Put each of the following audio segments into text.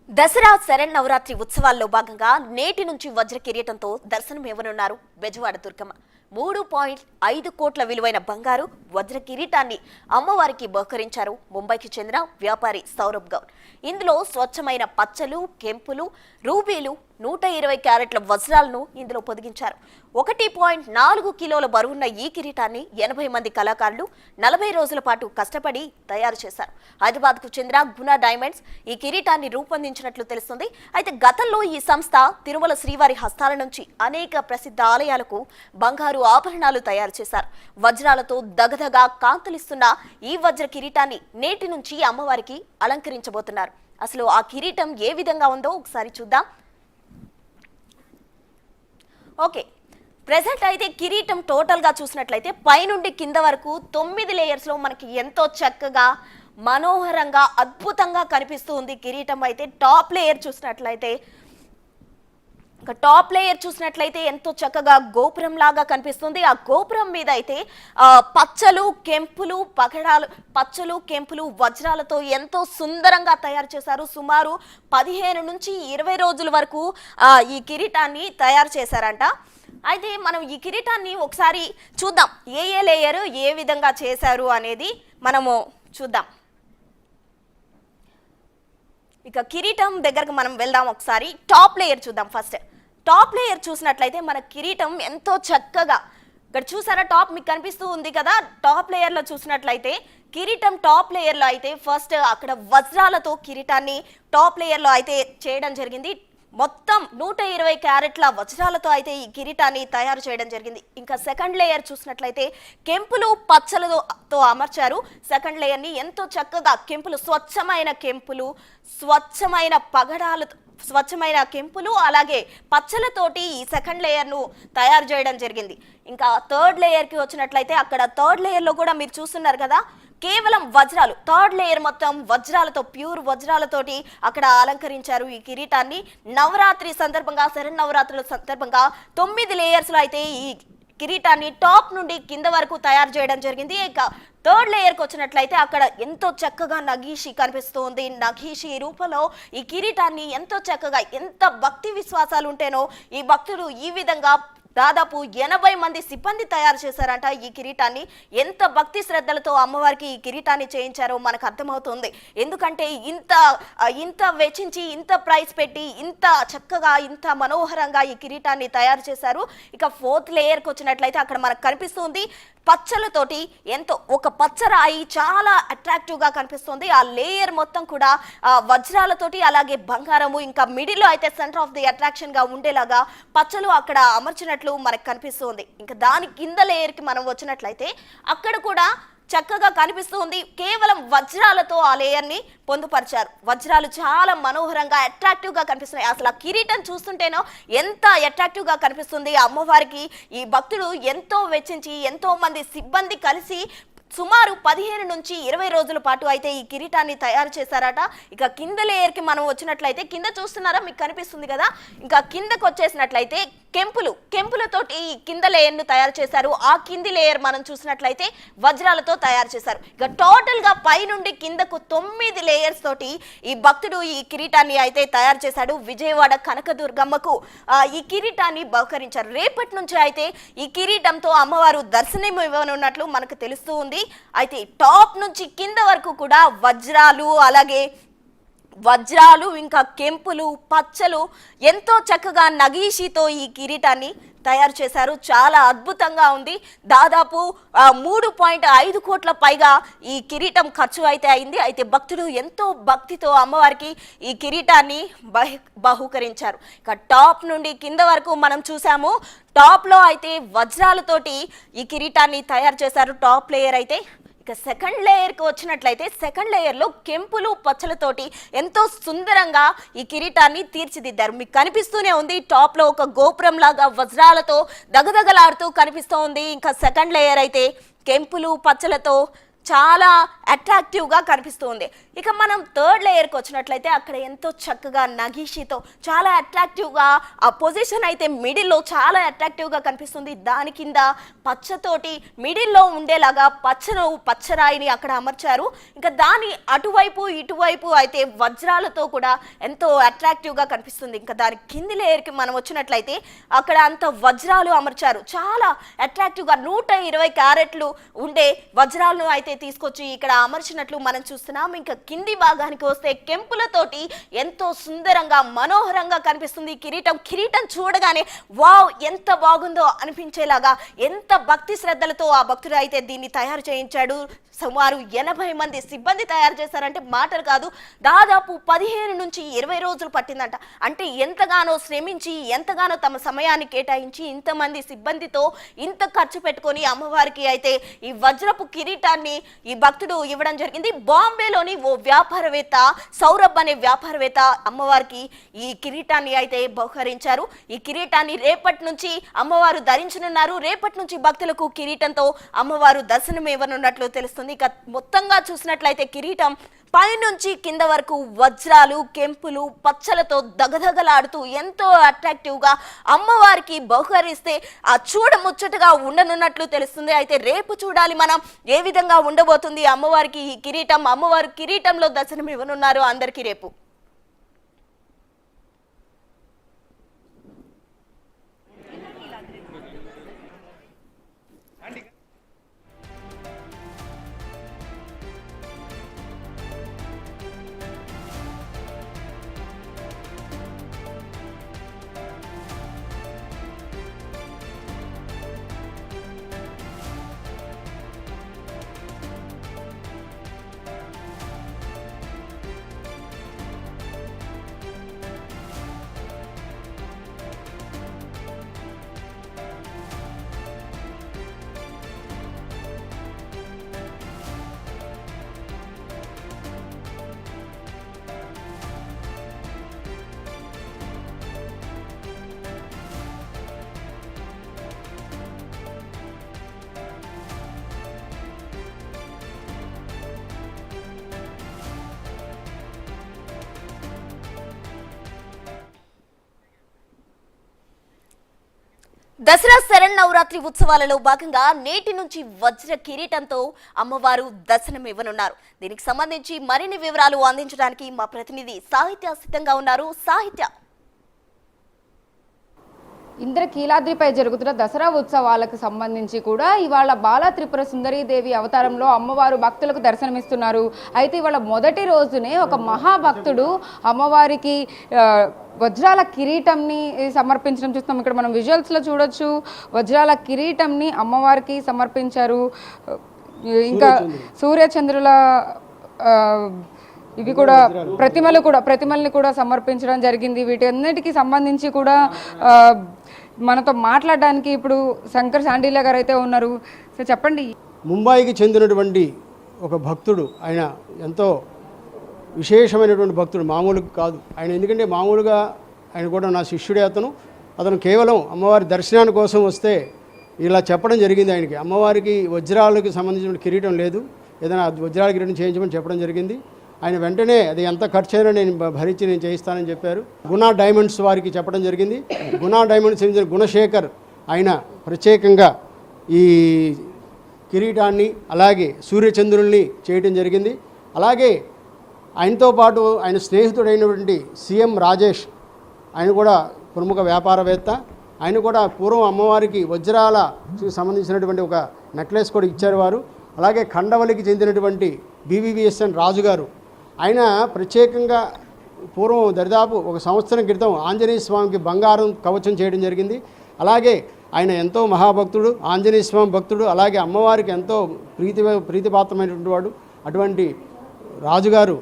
దసరా శరన్నవరాత్రి ఉత్సవాల్లో భాగంగా నేటి నుంచి వజ్ర కిరీటంతో దర్శనమివ్వనున్నారు బెజవాడ దుర్గమ్మ. 3.5 కోట్ల విలువైన బంగారు వజ్ర కిరీటాన్ని అమ్మవారికి బహుకరించారు ముంబైకి చెందిన వ్యాపారి సౌరభ్ గౌడ్. ఇందులో స్వచ్ఛమైన పచ్చలు, కెంపులు, రూబీలు, 120 క్యారెట్ల వజ్రాలను ఇందులో పొదిగించారు. 1.4 కిలోల బరువున్న ఈ కిరీటాన్ని 80 మంది కళాకారులు 40 రోజుల పాటు కష్టపడి తయారు చేశారు. హైదరాబాద్కు చెందిన గుణ డైమండ్స్ ఈ కిరీటాన్ని రూపొందించినట్లు తెలుస్తుంది. అయితే గతంలో ఈ సంస్థ తిరుమల శ్రీవారి హస్తాల నుంచి అనేక ప్రసిద్ధ ఆలయాలకు బంగారు ఆభరణాలు తయారు చేశారు. వజ్రాలతో దగదగా కాంతులిస్తున్న ఈ వజ్ర కిరీటాన్ని నేటి నుంచి అమ్మవారికి అలంకరించబోతున్నారు. అసలు ఆ కిరీటం ఏ విధంగా ఉందో ఒకసారి చూద్దాం. ఓకే, ప్రెజెంట్ అయితే కిరీటం టోటల్గా చూసినట్లయితే పైనుండి కింద వరకు 9 లేయర్స్లో మనకి ఎంతో చక్కగా మనోహరంగా అద్భుతంగా కనిపిస్తూ ఉంది. కిరీటం అయితే టాప్ లేయర్ చూసినట్లయితే ఎంతో చక్కగా గోపురం లాగా కనిపిస్తుంది. ఆ గోపురం మీద అయితే పచ్చలు, కెంపులు, వజ్రాలతో ఎంతో సుందరంగా తయారు చేశారు. సుమారు 15 నుంచి 20 రోజుల వరకు ఈ కిరీటాన్ని తయారు చేశారంట. అయితే మనం ఈ కిరీటాన్ని ఒకసారి చూద్దాం, ఏ లేయర్ ఏ విధంగా చేశారు అనేది మనము చూద్దాం. ఇక కిరీటం దగ్గరకు మనం వెళ్దాం. ఒకసారి టాప్ లేయర్ చూద్దాం. ఫస్ట్ టాప్ లేయర్ చూసినట్లయితే మన కిరీటం ఎంతో చక్కగా, ఇక్కడ చూసారా టాప్ మీకు కనిపిస్తూ ఉంది కదా. టాప్ లేయర్లో చూసినట్లయితే కిరీటం టాప్ లేయర్లో అయితే ఫస్ట్ అక్కడ వజ్రాలతో కిరీటాన్ని టాప్ లేయర్లో అయితే చేయడం జరిగింది. మొత్తం 120 క్యారెట్ల వజ్రాలతో అయితే ఈ కిరీటాన్ని తయారు చేయడం జరిగింది. ఇంకా సెకండ్ లేయర్ చూసినట్లయితే కెంపులు, పచ్చలతో అమర్చారు. సెకండ్ లేయర్ని ఎంతో చక్కగా స్వచ్ఛమైన కెంపులు అలాగే పచ్చలతోటి ఈ సెకండ్ లేయర్ను తయారు చేయడం జరిగింది. ఇంకా థర్డ్ లేయర్కి వచ్చినట్లయితే అక్కడ థర్డ్ లేయర్లో కూడా మీరు చూస్తున్నారు కదా, కేవలం వజ్రాలు, థర్డ్ లేయర్ మొత్తం వజ్రాలతో, ప్యూర్ వజ్రాలతోటి అక్కడ అలంకరించారు ఈ కిరీటాన్ని. శరన్నవరాత్రుల సందర్భంగా 9 లేయర్స్లో అయితే ఈ కిరీటాన్ని టాప్ నుండి కింద వరకు తయారు చేయడం జరిగింది. ఇక థర్డ్ లేయర్కి వచ్చినట్లయితే అక్కడ ఎంతో చక్కగా నగీషి కనిపిస్తుంది. నగీషి రూపంలో ఈ కిరీటాన్ని ఎంతో చక్కగా, ఎంత భక్తి విశ్వాసాలు ఉంటేనో ఈ భక్తులు ఈ విధంగా దాదాపు 80 మంది సిబ్బంది తయారు చేశారంట. ఈ కిరీటాన్ని ఎంత భక్తి శ్రద్ధలతో అమ్మవారికి ఈ కిరీటాన్ని చేయించారో మనకు అర్థమవుతుంది. ఎందుకంటే ఇంత వెచ్చించి, ఇంత ప్రైస్ పెట్టి, ఇంత చక్కగా, ఇంత మనోహరంగా ఈ కిరీటాన్ని తయారు చేశారు. ఇక ఫోర్త్ లేయర్కి వచ్చినట్లయితే అక్కడ మనకు కనిపిస్తుంది పచ్చలతోటి ఎంతో ఒక పచ్చరాయి చాలా అట్రాక్టివ్గా కనిపిస్తుంది. ఆ లేయర్ మొత్తం కూడా వజ్రాలతోటి అలాగే బంగారము, ఇంకా మిడిల్లో అయితే సెంటర్ ఆఫ్ ది అట్రాక్షన్గా ఉండేలాగా పచ్చలు అక్కడ అమర్చినట్లు మనకు కనిపిస్తుంది. ఇంకా దాని కింద లేయర్కి మనం వచ్చినట్లయితే అక్కడ కూడా చక్కగా కనిపిస్తుంది. కేవలం వజ్రాలతో ఆ లేయర్ని పొందుపరిచారు. వజ్రాలు చాలా మనోహరంగా అట్రాక్టివ్గా కనిపిస్తున్నాయి. అసలు ఆ కిరీటం చూస్తుంటేనో ఎంత అట్రాక్టివ్గా కనిపిస్తుంది. అమ్మవారికి ఈ భక్తులు ఎంతో వెచ్చించి, ఎంతో మంది సిబ్బంది కలిసి సుమారు 15 నుంచి 20 రోజుల పాటు అయితే ఈ కిరీటాన్ని తయారు చేశారట. ఇక కింద లేయర్కి మనం వచ్చినట్లయితే కింద చూస్తున్నారా, మీకు కనిపిస్తుంది కదా. ఇంకా కిందకు వచ్చేసినట్లయితే కెంపులతోటి ఈ కింద లేయర్ను తయారు చేశారు. ఆ కింది లేయర్ మనం చూసినట్లయితే వజ్రాలతో తయారు చేశారు. ఇక టోటల్గా పై నుండి కిందకు 9 లేయర్స్ తోటి ఈ భక్తుడు ఈ కిరీటాన్ని అయితే తయారు చేశాడు. విజయవాడ కనకదుర్గమ్మకు ఈ కిరీటాన్ని బహుకరించారు. రేపటి నుంచి అయితే ఈ కిరీటంతో అమ్మవారు దర్శనం ఇవ్వనున్నట్లు మనకు తెలుస్తూ ఉంది. అయితే టాప్ నుంచి కింద వరకు కూడా వజ్రాలు ఇంకా కెంపులు, పచ్చలు ఎంతో చక్కగా నగీషితో ఈ కిరీటాన్ని తయారు చేశారు. చాలా అద్భుతంగా ఉంది. దాదాపు 3.5 కోట్ల పైగా ఈ కిరీటం ఖర్చు అయితే అయింది. అయితే భక్తులు ఎంతో భక్తితో అమ్మవారికి ఈ కిరీటాన్ని బహుకరించారు. ఇక టాప్ నుండి కింద వరకు మనం చూసాము. టాప్లో అయితే వజ్రాలతోటి ఈ కిరీటాన్ని తయారు చేశారు టాప్ లేయర్ అయితే. ఇక సెకండ్ లేయర్కి వచ్చినట్లయితే సెకండ్ లేయర్లో కెంపులు, పచ్చలతోటి ఎంతో సుందరంగా ఈ కిరీటాన్ని తీర్చిదిద్దారు. మీకు కనిపిస్తూనే ఉంది టాప్లో ఒక గోపురం లాగా వజ్రాలతో దగదగలాడుతూ కనిపిస్తూ ఉంది. ఇంకా సెకండ్ లేయర్ అయితే కెంపులు, పచ్చలతో చాలా అట్రాక్టివ్గా కనిపిస్తుంది. ఇక మనం థర్డ్ లేయర్కి వచ్చినట్లయితే అక్కడ ఎంతో చక్కగా నగీషితో చాలా అట్రాక్టివ్గా ఆ పొజిషన్ అయితే మిడిల్లో చాలా అట్రాక్టివ్గా కనిపిస్తుంది. దాని కింద పచ్చతోటి మిడిల్లో ఉండేలాగా పచ్చరాయిని అక్కడ అమర్చారు. ఇంకా దాని అటువైపు ఇటువైపు అయితే వజ్రాలతో కూడా ఎంతో అట్రాక్టివ్గా కనిపిస్తుంది. ఇంకా దాని కింది లేయర్కి మనం వచ్చినట్లయితే అక్కడ అంత వజ్రాలు అమర్చారు. చాలా అట్రాక్టివ్గా 120 క్యారెట్లు ఉండే వజ్రాలను అయితే తీసుకొచ్చి ఇక్కడ అమర్చినట్లు మనం చూస్తున్నాం. ఇంకా కింది భాగానికి వస్తే కెంపులతోటి ఎంతో సుందరంగా మనోహరంగా కనిపిస్తుంది కిరీటం చూడగానే వావ్ ఎంత బాగుందో అనిపించేలాగా ఎంత భక్తి శ్రద్ధలతో ఆ భక్తుడు అయితే దీన్ని తయారు చేయించాడు. సుమారు 80 మంది సిబ్బంది తయారు చేశారంటే మాటలు కాదు. దాదాపు 15 నుంచి 20 రోజులు పట్టిందంట. అంటే ఎంతగానో శ్రమించి ఎంతగానో తమ సమయాన్ని కేటాయించి ఇంతమంది సిబ్బందితో ఇంత ఖర్చు పెట్టుకొని అమ్మవారికి అయితే ఈ వజ్రపు కిరీటాన్ని ఈ భక్తుడు ఇవ్వడం జరిగింది. బాంబేలోని ఓ వ్యాపారవేత్త సౌరభ్ అనే వ్యాపారవేత్త అమ్మవారికి ఈ కిరీటాన్ని అయితే బహుకరించారు. ఈ కిరీటాన్ని రేపటి నుంచి అమ్మవారు ధరించనున్నారు. రేపటి నుంచి భక్తులకు కిరీటంతో అమ్మవారు దర్శనం ఇవ్వనున్నట్లు తెలుస్తుంది. ఇక మొత్తంగా చూసినట్లయితే కిరీటం పైనుంచి కింద వరకు వజ్రాలు కెంపులు పచ్చలతో దగదగలాడుతూ ఎంతో అట్రాక్టివ్గా అమ్మవారికి బహుకరిస్తే ఆ చూడముచ్చటగా ఉండనున్నట్లు తెలుస్తుంది. అయితే రేపు చూడాలి మనం ఏ విధంగా ఉండబోతుంది అమ్మవారికి ఈ కిరీటం. అమ్మవారు కిరీటంలో దర్శనం ఇవ్వనున్నారు అందరికీ రేపు. దసరా శరన్నవరాత్రి ఉత్సవాలలో భాగంగా నేటి నుంచి వజ్ర కిరీటంతో అమ్మవారు దర్శనం ఇవ్వనున్నారు. దీనికి సంబంధించి మరిన్ని వివరాలు అందించడానికి మా ప్రతినిధి సాహిత్య సిద్ధంగా ఉన్నారు. సాహిత్య, ఇంద్రకీలాద్రిపై జరుగుతున్న దసరా ఉత్సవాలకు సంబంధించి కూడా ఇవాళ బాల త్రిపుర సుందరీదేవి అవతారంలో అమ్మవారు భక్తులకు దర్శనమిస్తున్నారు. అయితే ఇవాళ మొదటి రోజునే ఒక మహాభక్తుడు అమ్మవారికి వజ్రాల కిరీటంని సమర్పించడం చూస్తాం. ఇక్కడ మనం విజువల్స్లో చూడొచ్చు. వజ్రాల కిరీటంని అమ్మవారికి సమర్పించారు. ఇంకా సూర్యచంద్రుల ఇవి కూడా ప్రతిమల్ని కూడా సమర్పించడం జరిగింది. వీటన్నిటికీ సంబంధించి కూడా మనతో మాట్లాడడానికి ఇప్పుడు శంకర్ శాండిల్య గారు అయితే ఉన్నారు. సో చెప్పండి. ముంబైకి చెందినటువంటి ఒక భక్తుడు, ఆయన ఎంతో విశేషమైనటువంటి భక్తుడు, మామూలుగా కాదు ఆయన. ఎందుకంటే మామూలుగా ఆయన కూడా నా శిష్యుడే. అతను కేవలం అమ్మవారి దర్శనాని కోసం వస్తే ఇలా చెప్పడం జరిగింది. ఆయనకి అమ్మవారికి వజ్రాలకు సంబంధించిన కిరీటం లేదు, ఏదైనా వజ్రాల కిరీటం చేయించమని చెప్పడం జరిగింది. ఆయన వెంటనే అది ఎంత ఖర్చు అయినా నేను భరించి నేను చేయిస్తానని చెప్పారు. గుణా డైమండ్స్ వారికి చెప్పడం జరిగింది. గుణా డైమండ్స్ గుణశేఖర్ ఆయన ప్రత్యేకంగా ఈ కిరీటాన్ని అలాగే సూర్యచంద్రుల్ని చేయడం జరిగింది. అలాగే ఆయనతో పాటు ఆయన స్నేహితుడైనటువంటి సీఎం రాజేష్, ఆయన కూడా ప్రముఖ వ్యాపారవేత్త. ఆయన కూడా పూర్వం అమ్మవారికి వజ్రాలకు సంబంధించినటువంటి ఒక నెక్లెస్ కూడా ఇచ్చారు వారు. అలాగే ఖండవలికి చెందినటువంటి BVVSN రాజు గారు, ఆయన ప్రత్యేకంగా పూర్వం దరిదాపు ఒక సంవత్సరం క్రితం ఆంజనేయ స్వామికి బంగారం కవచం చేయడం జరిగింది. అలాగే ఆయన ఎంతో మహాభక్తుడు, ఆంజనేయ స్వామి భక్తుడు, అలాగే అమ్మవారికి ఎంతో ప్రీతిపాత్రమైనటువంటి వాడు. అటువంటి రాజుగారు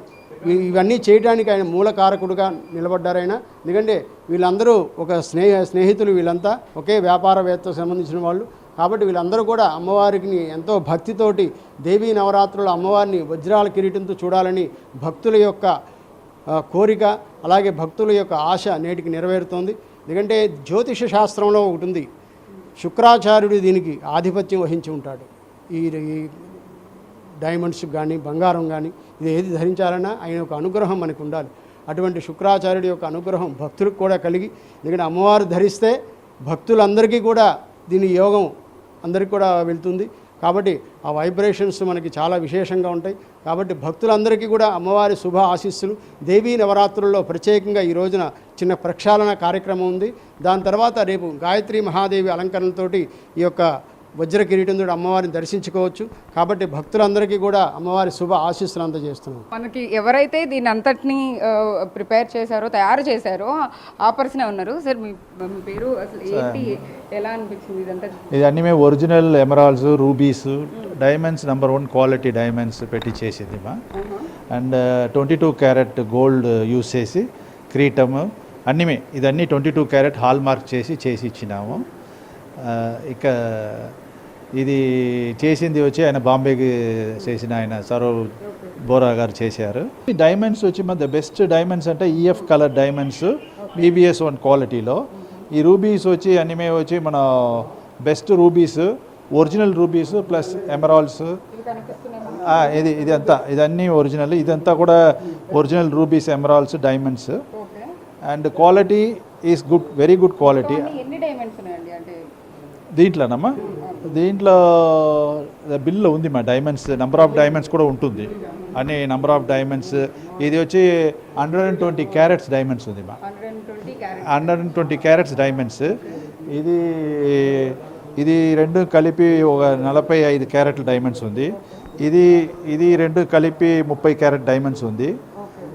ఇవన్నీ చేయడానికి ఆయన మూలకారకుడుగా నిలబడ్డారు ఆయన. ఎందుకంటే వీళ్ళందరూ ఒక స్నేహితులు, వీళ్ళంతా ఒకే వ్యాపారవేత్తకు సంబంధించిన వాళ్ళు. కాబట్టి వీళ్ళందరూ కూడా అమ్మవారికి ఎంతో భక్తితోటి దేవీ నవరాత్రులు అమ్మవారిని వజ్రాల కిరీటంతో చూడాలని భక్తుల యొక్క కోరిక, అలాగే భక్తుల యొక్క ఆశ నేటికి నెరవేరుతోంది. ఎందుకంటే జ్యోతిష శాస్త్రంలో ఒకటి ఉంది, శుక్రాచార్యుడు దీనికి ఆధిపత్యం వహించి ఉంటాడు. ఈ డైమండ్స్ కానీ బంగారం కానీ ఇది ఏది ధరించాలన్నా ఆయన యొక్క అనుగ్రహం మనకు ఉండాలి. అటువంటి శుక్రాచార్యుడి యొక్క అనుగ్రహం భక్తులకు కూడా కలిగి, ఎందుకంటే అమ్మవారు ధరిస్తే భక్తులందరికీ కూడా దీని యోగం అందరికీ కూడా వెళ్తుంది. కాబట్టి ఆ వైబ్రేషన్స్ మనకి చాలా విశేషంగా ఉంటాయి. కాబట్టి భక్తులందరికీ కూడా అమ్మవారి శుభ ఆశీస్సులు. దేవీ నవరాత్రుల్లో ప్రత్యేకంగా ఈ రోజున చిన్న ప్రక్షాళన కార్యక్రమం ఉంది. దాని తర్వాత రేపు గాయత్రి మహాదేవి అలంకరణలతోటి ఈ యొక్క వజ్ర కిరీటంతో అమ్మవారిని దర్శించుకోవచ్చు. కాబట్టి భక్తులందరికీ కూడా అమ్మవారి శుభ ఆశీస్సులు అందజేస్తున్నాం. మనకి ఎవరైతే దీని అంతటిని ప్రిపేర్ చేశారో, తయారు చేశారో ఆ పర్సనే ఉన్నారు. సార్ మీ పేరు అసలు ఏంటి, ఎలా అనిపించింది ఇదంతా? ఇది అన్నీ మేము original emeralds, rubies, diamonds #1 quality diamonds పెట్టి చేసేది మా. అండ్ 22 క్యారెట్ గోల్డ్ యూస్ చేసి క్రీటము అన్నీ ఇదన్నీ 22 క్యారెట్ హాల్ మార్క్ చేసి ఇచ్చినాము. ఇక ఇది చేసింది వచ్చి ఆయన బాంబేకి చేసిన ఆయన సరవ్ బోరా గారు చేశారు. ఈ డైమండ్స్ వచ్చి మన బెస్ట్ డైమండ్స్ అంటే ఈఎఫ్ కలర్ డైమండ్స్ BBS1 క్వాలిటీలో. ఈ రూబీస్ వచ్చి అనిమే వచ్చి మన best rubies, original rubies plus emeralds. ఇదన్నీ ఒరిజినల్. ఇదంతా కూడా original rubies, emeralds, diamonds. And quality is good, very good quality. ఎన్ని డైమండ్స్ ఉన్నాయండి అంటే దీంట్లోనమ్మా? దీంట్లో బిల్లో ఉంది మా డైమండ్స్, నెంబర్ ఆఫ్ డైమండ్స్ కూడా ఉంటుంది. అన్ని నెంబర్ ఆఫ్ డైమండ్స్. ఇది వచ్చి 120 క్యారెట్స్ డైమండ్స్ ఉంది మా. 120 క్యారెట్స్ డైమండ్స్. ఇది రెండు కలిపి ఒక 45 క్యారెట్ల డైమండ్స్ ఉంది. ఇది రెండు కలిపి 30 క్యారెట్ డైమండ్స్ ఉంది.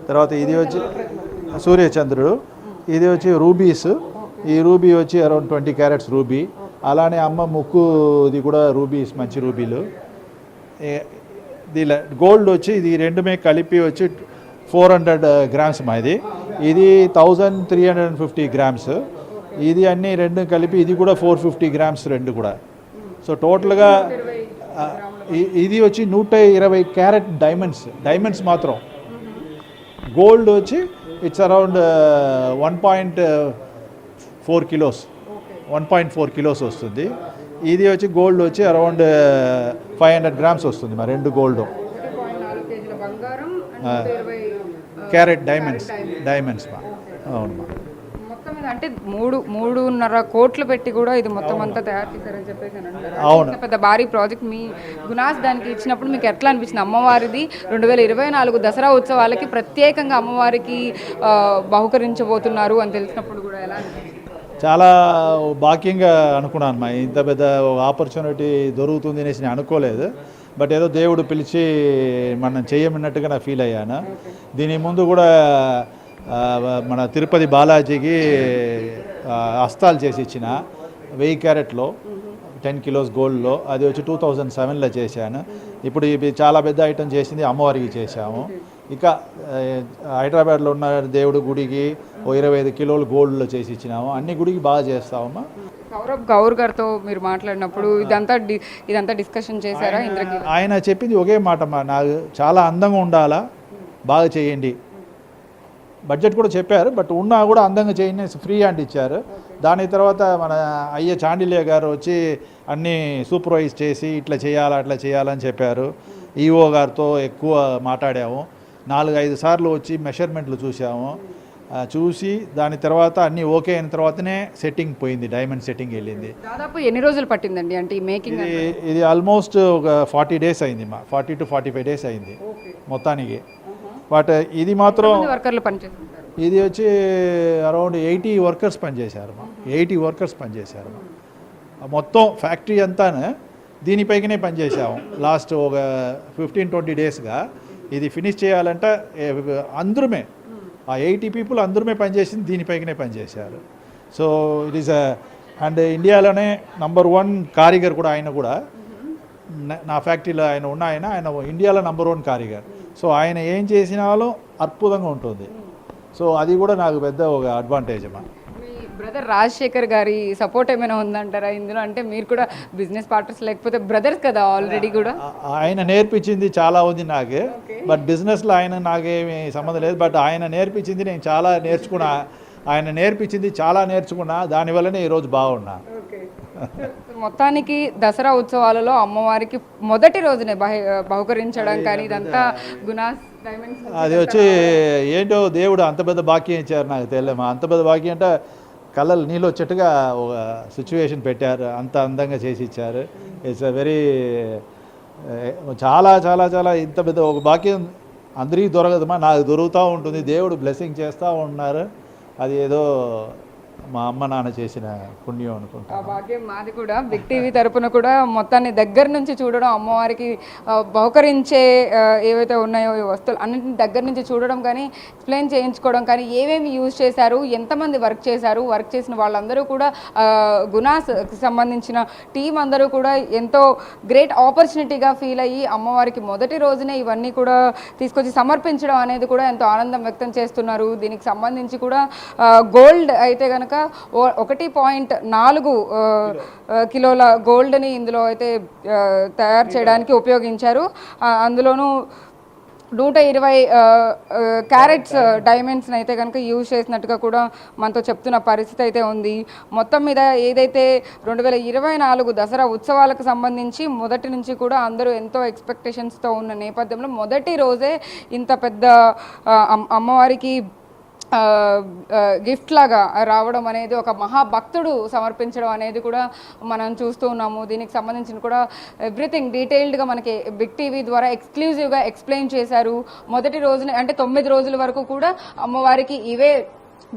తర్వాత ఇది వచ్చి సూర్యచంద్రుడు. ఇది వచ్చి రూబీస్. ఈ రూబీ వచ్చి అరౌండ్ 20 క్యారెట్స్ రూబీ. అలానే అమ్మ ముక్కుది కూడా రూబీస్, మంచి రూబీలు. దీని గోల్డ్ వచ్చి ఇది రెండుమే కలిపి వచ్చి 400 గ్రామ్స్ మా. ఇది 1350 గ్రామ్స్. ఇది అన్నీ రెండు కలిపి ఇది కూడా 450 గ్రామ్స్ రెండు కూడా. సో టోటల్గా ఇది వచ్చి 120 క్యారెట్ డైమండ్స్ మాత్రం. గోల్డ్ వచ్చి ఇట్స్ అరౌండ్ 1.4 కిలోస్, 1.4 కిలోస్ వస్తుంది. ఇది వచ్చి గోల్డ్ వచ్చి అరౌండ్ 500 గ్రామ్స్ వస్తుంది మా. రెండు గోల్డ్ క్యారెట్ డైమండ్స్ మా. అవును మా. మొత్తం అంటే 3.5 కోట్లు పెట్టి కూడా ఇది మొత్తం అంతా తయారు చేశారని చెప్పేసి అవును. పెద్ద భారీ ప్రాజెక్ట్ మీ గునాస్ దానికి ఇచ్చినప్పుడు మీకు ఎట్లా అనిపించింది? అమ్మవారిది 2024 దసరా ఉత్సవాలకి ప్రత్యేకంగా అమ్మవారికి బహుకరించబోతున్నారు అని తెలిసినప్పుడు కూడా ఎలా అనిపించింది? చాలా భాగ్యంగా అనుకున్నాను మా. ఇంత పెద్ద ఆపర్చునిటీ దొరుకుతుంది అనేసి నేను అనుకోలేదు. బట్ ఏదో దేవుడు పిలిచి మనం చేయమన్నట్టుగా నా ఫీల్ అయ్యాను. దీని ముందు కూడా మన తిరుపతి బాలాజీకి హస్తాలు చేసి ఇచ్చిన 1000 క్యారెట్లో 10 కిలోస్ గోల్డ్లో. అది వచ్చి 2007లో చేశాను. ఇప్పుడు ఇది చాలా పెద్ద ఐటమ్ చేసింది అమ్మవారికి చేశాము. ఇక హైదరాబాద్లో ఉన్న దేవుడి గుడికి 25 కిలోలు గోల్డ్లో చేసి ఇచ్చినాము. అన్ని గుడికి బాగా చేస్తామమ్మా. సౌరభ్ గౌర్ గారితో మీరు మాట్లాడినప్పుడు ఇదంతా డిస్కషన్ చేశారా? ఆయన చెప్పింది ఒకే మాట అమ్మా, నాకు చాలా అందంగా ఉండాలా, బాగా చేయండి. బడ్జెట్ కూడా చెప్పారు, బట్ ఉన్నా కూడా అందంగా చేయండి, ఫ్రీ హ్యాండ్ ఇచ్చారు. దాని తర్వాత మన అయ్య చాండిల్య గారు వచ్చి అన్నీ సూపర్వైజ్ చేసి ఇట్లా చేయాలా అట్లా చేయాలని చెప్పారు. ఈఓ గారితో ఎక్కువ మాట్లాడాము. 4-5 సార్లు వచ్చి మెషర్మెంట్లు చూసాము. చూసి దాని తర్వాత అన్నీ ఓకే అయిన తర్వాతనే సెట్టింగ్ పోయింది, డైమండ్ సెట్టింగ్ వెళ్ళింది. దాదాపు ఎన్ని రోజులు పట్టిందండి అంటే ఈ మేకింగ్? ఇది ఆల్మోస్ట్ ఒక 40 డేస్ అయింది మా. 40 to 45 డేస్ అయింది మొత్తానికి. బట్ ఇది మాత్రం వర్కర్లు పనిచేస్తుంటారు. ఇది వచ్చి అరౌండ్ 80 వర్కర్స్ పనిచేశారు మా. 80 వర్కర్స్ పనిచేశారు మా. మొత్తం ఫ్యాక్టరీ అంతా దీనిపైకనే పనిచేసాము. లాస్ట్ ఒక 15-20 డేస్గా ఇది ఫినిష్ చేయాలంటే అందరమే, ఆ 80 పీపుల్ అందరమే పనిచేసింది దీనిపైకనే పనిచేశారు. సో ఇట్ ఈస్ అండ్ ఇండియాలోనే #1 కారిగర్ కూడా. ఆయన కూడా నా ఫ్యాక్టరీలో ఆయన ఇండియాలో #1 కారిగర్. సో ఆయన ఏం చేసినాలో అద్భుతంగా ఉంటుంది. సో అది కూడా నాకు పెద్ద ఒక అడ్వాంటేజ్ అమ్మా. మీ బ్రదర్ రాజశేఖర్ గారి సపోర్ట్ ఏమైనా ఉందంటారా ఇందులో? అంటే మీరు కూడా బిజినెస్ పార్ట్నర్స్ లేకపోతే బ్రదర్స్ కదా ఆల్రెడీ కూడా. ఆయన నేర్పించింది చాలా ఉంది నాకు, బట్ బిజినెస్లో ఆయన నాకేమీ సంబంధం లేదు. బట్ ఆయన నేర్పించింది నేను చాలా నేర్చుకున్నా. ఆయన నేర్పించింది చాలా నేర్చుకున్నా, దానివల్లనే ఈరోజు బాగున్నా. మొత్తానికి దసరా ఉత్సవాలలో అమ్మవారికి మొదటి రోజునే బహుకరించడం కానీ ఇదంతా గునాస్ డైమండ్స్ అది వచ్చి ఏంటో దేవుడు అంత పెద్ద భాగ్యం ఇచ్చారు నాకు తెలియదు. అంత పెద్ద భాగ్యం అంటే కళ్ళలు నీళ్ళు వచ్చేట్టుగా ఒక సిచ్యువేషన్ పెట్టారు, అంత అందంగా చేసి ఇచ్చారు. ఇట్స్ అ వెరీ చాలా చాలా చాలా ఇంత పెద్ద ఒక భాగ్యం అందరికీ దొరకదమ్మా, నాకు దొరుకుతూ ఉంటుంది. దేవుడు బ్లెస్సింగ్ చేస్తూ ఉన్నారు. అది ఏదో మా అమ్మ నాన్న చేసిన పుణ్యం అనుకుంటా. ఆ భాగ్యం మాది కూడా. బిగ్ టీవీ తరపున కూడా మొత్తాన్ని దగ్గర నుంచి చూడడం, అమ్మవారికి బహుకరించే ఏవైతే ఉన్నాయో ఈ వస్తువులు అన్నింటిని దగ్గర నుంచి చూడడం కానీ ఎక్స్ప్లెయిన్ చేయించుకోవడం కానీ ఏమేమి యూజ్ చేశారు, ఎంతమంది వర్క్ చేశారు, వర్క్ చేసిన వాళ్ళందరూ కూడా గునాస్కి సంబంధించిన టీం అందరూ కూడా ఎంతో గ్రేట్ ఆపర్చునిటీగా ఫీల్ అయ్యి అమ్మవారికి మొదటి రోజునే ఇవన్నీ కూడా తీసుకొచ్చి సమర్పించడం అనేది కూడా ఎంతో ఆనందం వ్యక్తం చేస్తున్నారు. దీనికి సంబంధించి కూడా గోల్డ్ అయితే కనుక 1.4 కిలోల గోల్డ్ని ఇందులో అయితే తయారు చేయడానికి ఉపయోగించారు. అందులోనూ 120 క్యారెట్స్ డైమండ్స్ని అయితే కనుక యూజ్ చేసినట్టుగా కూడా మనతో చెప్తున్న పరిస్థితి అయితే ఉంది. మొత్తం మీద ఏదైతే 2024 దసరా ఉత్సవాలకు సంబంధించి మొదటి నుంచి కూడా అందరూ ఎంతో ఎక్స్పెక్టేషన్స్తో ఉన్న నేపథ్యంలో మొదటి రోజే ఇంత పెద్ద అమ్మవారికి గిఫ్ట్ లాగా రావడం అనేది, ఒక మహాభక్తుడు సమర్పించడం అనేది కూడా మనం చూస్తూ ఉన్నాము. దీనికి సంబంధించిన కూడా ఎవ్రీథింగ్ డీటెయిల్డ్గా మనకి బిగ్ టీవీ ద్వారా ఎక్స్క్లూజివ్గా ఎక్స్ప్లెయిన్ చేశారు. మొదటి రోజున అంటే 9 రోజుల వరకు కూడా అమ్మవారికి ఇవే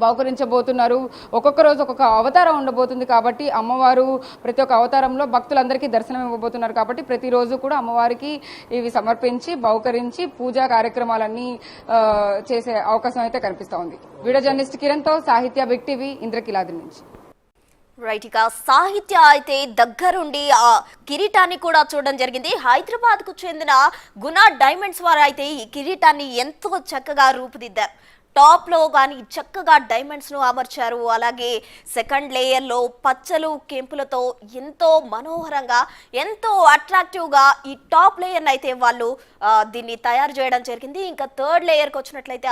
బహుకరించబోతున్నారు. ఒక్కొక్క రోజు ఒక్కొక్క అవతారం ఉండబోతుంది కాబట్టి అమ్మవారు ప్రతి ఒక్క అవతారంలో భక్తులందరికీ దర్శనం ఇవ్వబోతున్నారు కాబట్టి ప్రతిరోజు కూడా అమ్మవారికి ఇవి సమర్పించి బహుకరించి పూజా కార్యక్రమాలన్నీ చేసే అవకాశం అయితే కనిపిస్తూ ఉంది. వీడియో జర్నలిస్ట్ కిరణ్తో సాహిత్య, బిగ్ టీవీ, ఇంద్రకీలాద్రి నుంచి. రైట్, ఇక సాహిత్య అయితే దగ్గరుండి ఆ కిరీటాన్ని కూడా చూడడం జరిగింది. హైదరాబాద్ కు చెందిన గునా డైమండ్స్ వారు అయితే ఈ కిరీటాన్ని ఎంతో చక్కగా రూపుదిద్దారు. టాప్ లో కానీ చక్కగా డైమండ్స్ ను అమర్చారు. అలాగే సెకండ్ లేయర్ లో పచ్చలు కెంపులతో ఎంతో మనోహరంగా ఎంతో అట్రాక్టివ్ గా ఈ టాప్ లేయర్ అయితే వాళ్ళు దీన్ని తయారు చేయడం జరిగింది. ఇంకా థర్డ్ లేయర్ కి వచ్చినట్లయితే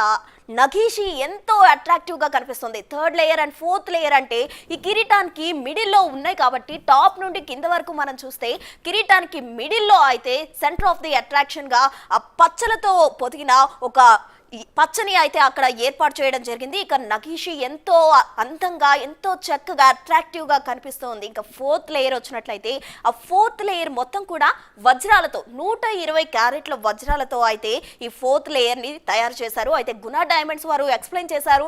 నగీషి ఎంతో అట్రాక్టివ్ గా కనిపిస్తుంది. Third layer and fourth layer అంటే ఈ కిరీటానికి మిడిల్ లో ఉన్నాయి కాబట్టి టాప్ నుండి కింద వరకు మనం చూస్తే కిరీటానికి మిడిల్ లో అయితే సెంటర్ ఆఫ్ ది అట్రాక్షన్ గా ఆ పచ్చలతో పొదిగిన ఒక ఈ పచ్చని అయితే అక్కడ ఏర్పాటు చేయడం జరిగింది. ఇక నగీషి ఎంతో అందంగా ఎంతో చక్కగా అట్రాక్టివ్ గా కనిపిస్తుంది. ఇంకా ఫోర్త్ లేయర్ వచ్చినట్లయితే ఆ ఫోర్త్ లేయర్ మొత్తం కూడా వజ్రాలతో 120 క్యారెట్ల వజ్రాలతో అయితే ఈ ఫోర్త్ లేయర్ ని తయారు చేశారు. అయితే గునా డైమండ్స్ వారు ఎక్స్ప్లెయిన్ చేశారు.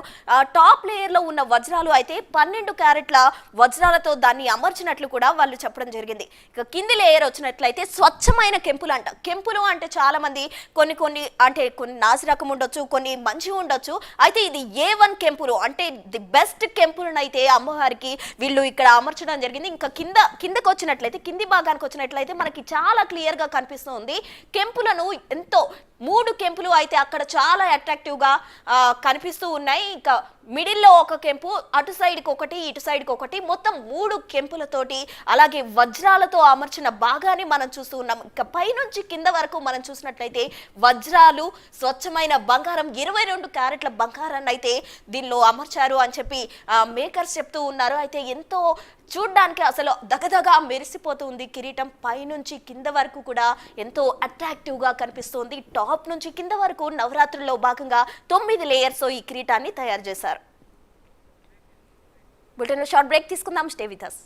టాప్ లేయర్ లో ఉన్న వజ్రాలు అయితే 12 క్యారెట్ల వజ్రాలతో దాన్ని అమర్చినట్లు కూడా వాళ్ళు చెప్పడం జరిగింది. ఇక కింది లేయర్ వచ్చినట్లయితే స్వచ్ఛమైన కెంపులు అంట. కెంపులు అంటే చాలా మంది కొన్ని అంటే కొన్ని నాసి రకం ఉండొచ్చు, కొన్ని మంచి ఉండొచ్చు. అయితే ఇది A1 కెంపులు అంటే ది బెస్ట్ కెంపులను అయితే అమ్మవారికి వీళ్ళు ఇక్కడ అమర్చడం జరిగింది. ఇంకా కిందకి వచ్చినట్లయితే కింది భాగానికి వచ్చినట్లయితే మనకి చాలా క్లియర్ గా కనిపిస్తుంది. కెంపులను ఎంతో 3 కెంపులు అయితే అక్కడ చాలా అట్రాక్టివ్ గా కనిపిస్తూ ఉన్నాయి. ఇంకా మిడిల్లో ఒక కెంపు, అటు సైడ్కి ఒకటి, ఇటు సైడ్కి ఒకటి, మొత్తం 3 కెంపులతోటి అలాగే వజ్రాలతో అమర్చిన భాగాన్ని మనం చూస్తూ ఉన్నాం. ఇక పైనుంచి కింద వరకు మనం చూసినట్లయితే వజ్రాలు, స్వచ్ఛమైన బంగారం, 22 క్యారెట్ల బంగారాన్ని అయితే దీనిలో అమర్చారు అని చెప్పి మేకర్స్ చెప్తూ ఉన్నారు. అయితే ఎంతో చూడ్డానికి అసలు దగదగా మెరిసిపోతుంది కిరీటం. పైనుంచి కింద వరకు కూడా ఎంతో అట్రాక్టివ్ గా కనిపిస్తుంది. టాప్ నుంచి కింద వరకు నవరాత్రుల్లో భాగంగా 9 లేయర్స్ ఈ కిరీటాన్ని తయారు చేశారు. బులెటిన్లో షార్ట్ బ్రేక్ తీసుకుందాం. Stay with us.